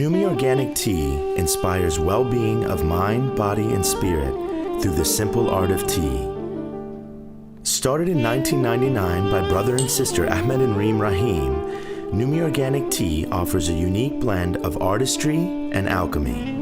Numi Organic Tea inspires well-being of mind, body, and spirit through the simple art of tea. Started in 1999 by brother and sister Ahmed and Reem Rahim, Numi Organic Tea offers a unique blend of artistry and alchemy.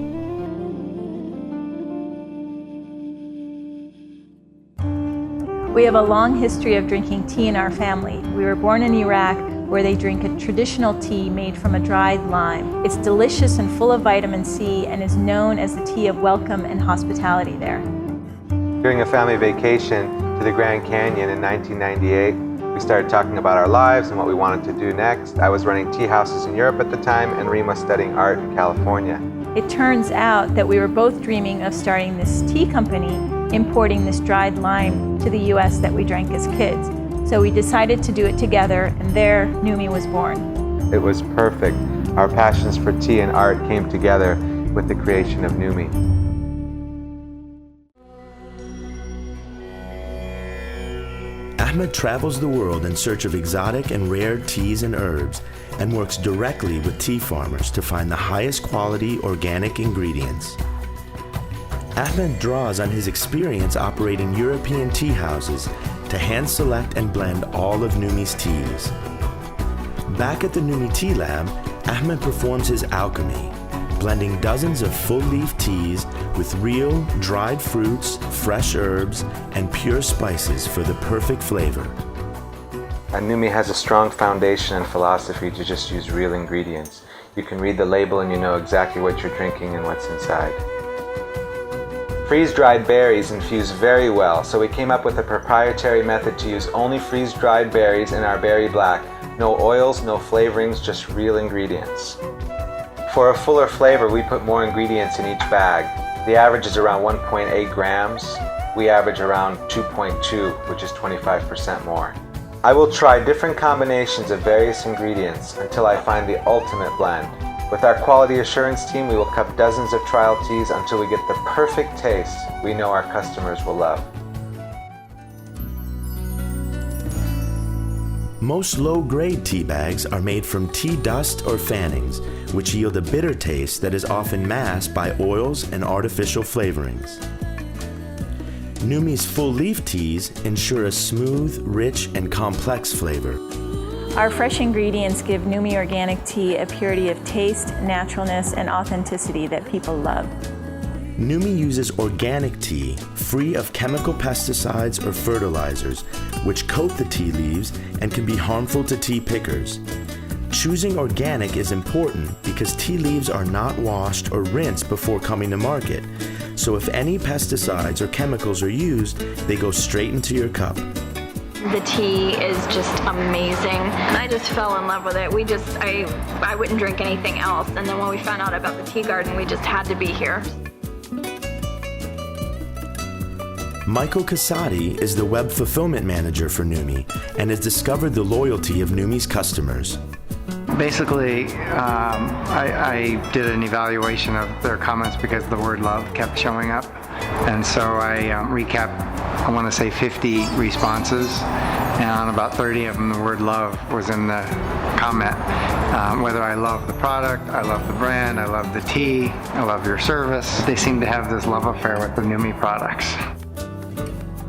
We have a long history of drinking tea in our family. We were born in Iraq, where they drink a traditional tea made from a dried lime. It's delicious and full of vitamin C and is known as the tea of welcome and hospitality there. During a family vacation to the Grand Canyon in 1998, we started talking about our lives and what we wanted to do next. I was running tea houses in Europe at the time, and Reem was studying art in California. It turns out that we were both dreaming of starting this tea company, importing this dried lime to the US that we drank as kids. So we decided to do it together, and there Numi was born. It was perfect. Our passions for tea and art came together with the creation of Numi. Ahmed travels the world in search of exotic and rare teas and herbs and works directly with tea farmers to find the highest quality organic ingredients. Ahmed draws on his experience operating European tea houses to hand select and blend all of Numi's teas. Back at the Numi Tea Lab, Ahmed performs his alchemy, blending dozens of full-leaf teas with real, dried fruits, fresh herbs, and pure spices for the perfect flavor. Numi has a strong foundation and philosophy to just use real ingredients. You can read the label and you know exactly what you're drinking and what's inside. Freeze-dried berries infuse very well, so we came up with a proprietary method to use only freeze-dried berries in our berry black. No oils, no flavorings, just real ingredients. For a fuller flavor, we put more ingredients in each bag. The average is around 1.8 grams. We average around 2.2, which is 25% more. I will try different combinations of various ingredients until I find the ultimate blend. With our quality assurance team, we will cup dozens of trial teas until we get the perfect taste we know our customers will love. Most low-grade tea bags are made from tea dust or fannings, which yield a bitter taste that is often masked by oils and artificial flavorings. Numi's full-leaf teas ensure a smooth, rich, and complex flavor. Our fresh ingredients give Numi Organic Tea a purity of taste, naturalness, and authenticity that people love. Numi uses organic tea, free of chemical pesticides or fertilizers, which coat the tea leaves and can be harmful to tea pickers. Choosing organic is important because tea leaves are not washed or rinsed before coming to market. So if any pesticides or chemicals are used, they go straight into your cup. The tea is just amazing, and I just fell in love with it. I wouldn't drink anything else, and then when we found out about the tea garden, we just had to be here. Michael Casati is the web fulfillment manager for Numi and has discovered the loyalty of Numi's customers. Basically, I did an evaluation of their comments because the word love kept showing up. And so I recapped, I want to say 50 responses, and on about 30 of them the word love was in the comment. Whether I love the product, I love the brand, I love the tea, I love your service. They seem to have this love affair with the Numi products.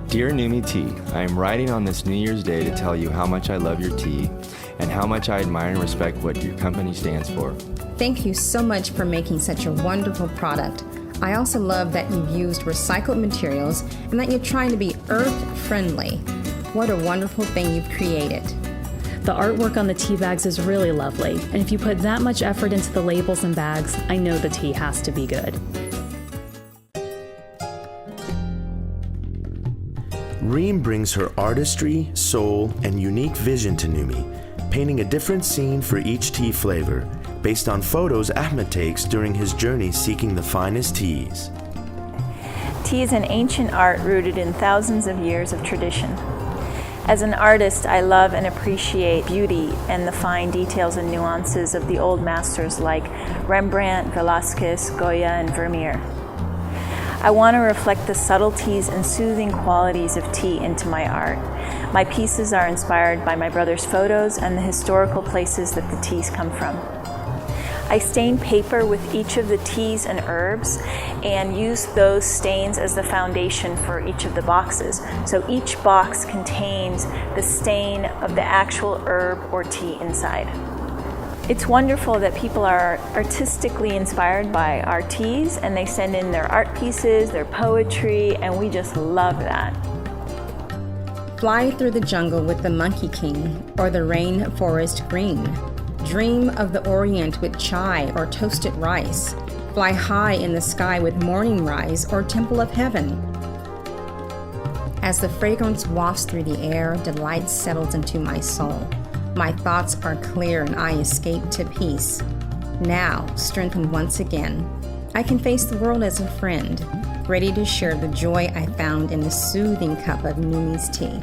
Dear Numi Tea, I am writing on this New Year's Day to tell you how much I love your tea and how much I admire and respect what your company stands for. Thank you so much for making such a wonderful product. I also love that you've used recycled materials and that you're trying to be earth-friendly. What a wonderful thing you've created. The artwork on the tea bags is really lovely, and if you put that much effort into the labels and bags, I know the tea has to be good. Reem brings her artistry, soul, and unique vision to Numi, painting a different scene for each tea flavor, based on photos Ahmed takes during his journey seeking the finest teas. Tea is an ancient art rooted in thousands of years of tradition. As an artist, I love and appreciate beauty and the fine details and nuances of the old masters like Rembrandt, Velázquez, Goya, and Vermeer. I want to reflect the subtleties and soothing qualities of tea into my art. My pieces are inspired by my brother's photos and the historical places that the teas come from. I stain paper with each of the teas and herbs and use those stains as the foundation for each of the boxes. So each box contains the stain of the actual herb or tea inside. It's wonderful that people are artistically inspired by our teas and they send in their art pieces, their poetry, and we just love that. Fly through the jungle with the Monkey King or the rainforest green. Dream of the Orient with chai or toasted rice. Fly high in the sky with morning rise or temple of heaven. As the fragrance wafts through the air, delight settles into my soul. My thoughts are clear and I escape to peace. Now, strengthened once again, I can face the world as a friend, ready to share the joy I found in the soothing cup of Numi's tea.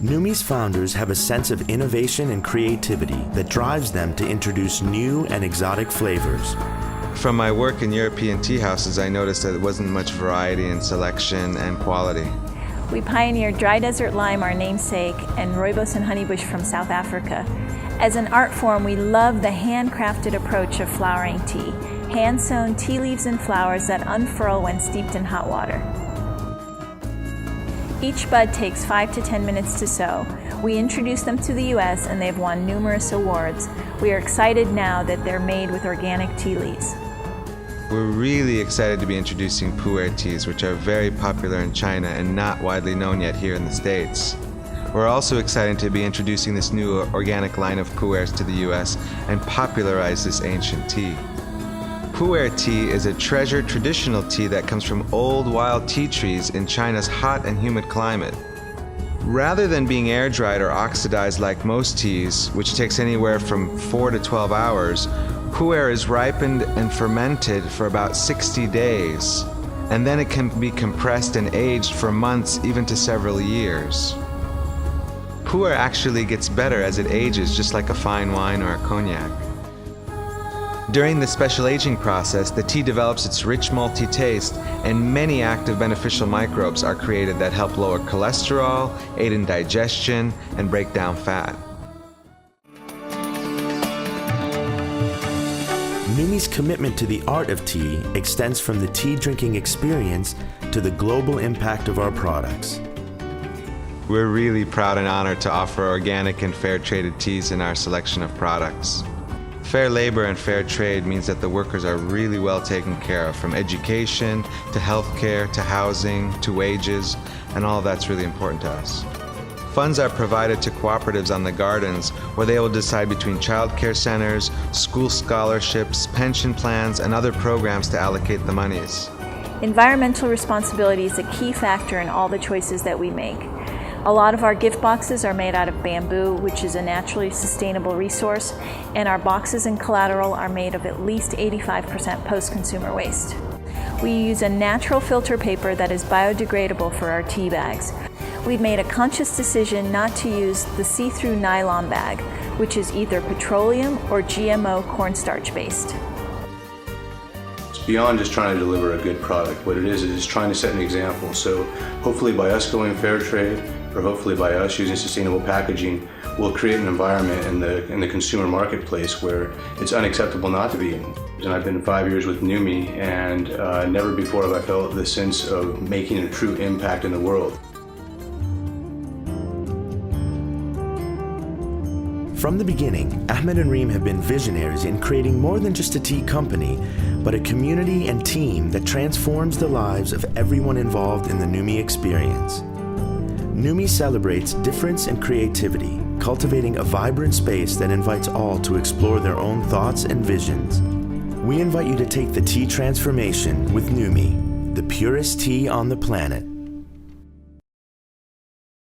Numi's founders have a sense of innovation and creativity that drives them to introduce new and exotic flavors. From my work in European tea houses, I noticed that there wasn't much variety in selection and quality. We pioneered dry desert lime, our namesake, and rooibos and honeybush from South Africa. As an art form, we love the handcrafted approach of flowering tea, hand-sewn tea leaves and flowers that unfurl when steeped in hot water. Each bud takes 5 to 10 minutes to sow. We introduced them to the US and they've won numerous awards. We are excited now that they're made with organic tea leaves. We're really excited to be introducing pu'er teas, which are very popular in China and not widely known yet here in the States. We're also excited to be introducing this new organic line of pu'ers to the US and popularize this ancient tea. Pu'er tea is a treasured traditional tea that comes from old wild tea trees in China's hot and humid climate. Rather than being air dried or oxidized like most teas, which takes anywhere from 4 to 12 hours, pu'er is ripened and fermented for about 60 days, and then it can be compressed and aged for months, even to several years. Pu'er actually gets better as it ages, just like a fine wine or a cognac. During the special aging process, the tea develops its rich malty taste, and many active beneficial microbes are created that help lower cholesterol, aid in digestion, and break down fat. Numi's commitment to the art of tea extends from the tea drinking experience to the global impact of our products. We're really proud and honored to offer organic and fair traded teas in our selection of products. Fair labor and fair trade means that the workers are really well taken care of, from education to healthcare to housing to wages, and all of that's really important to us. Funds are provided to cooperatives on the gardens where they will decide between child care centers, school scholarships, pension plans, and other programs to allocate the monies. Environmental responsibility is a key factor in all the choices that we make. A lot of our gift boxes are made out of bamboo, which is a naturally sustainable resource, and our boxes and collateral are made of at least 85% post-consumer waste. We use a natural filter paper that is biodegradable for our tea bags. We've made a conscious decision not to use the see-through nylon bag, which is either petroleum or GMO cornstarch based. It's beyond just trying to deliver a good product. What it is trying to set an example. So hopefully by us going fair trade, or hopefully by us using sustainable packaging, we'll create an environment in the consumer marketplace where it's unacceptable not to be in. And I've been 5 years with Numi, and never before have I felt the sense of making a true impact in the world. From the beginning, Ahmed and Reem have been visionaries in creating more than just a tea company, but a community and team that transforms the lives of everyone involved in the Numi experience. Numi celebrates difference and creativity, cultivating a vibrant space that invites all to explore their own thoughts and visions. We invite you to take the tea transformation with Numi, the purest tea on the planet.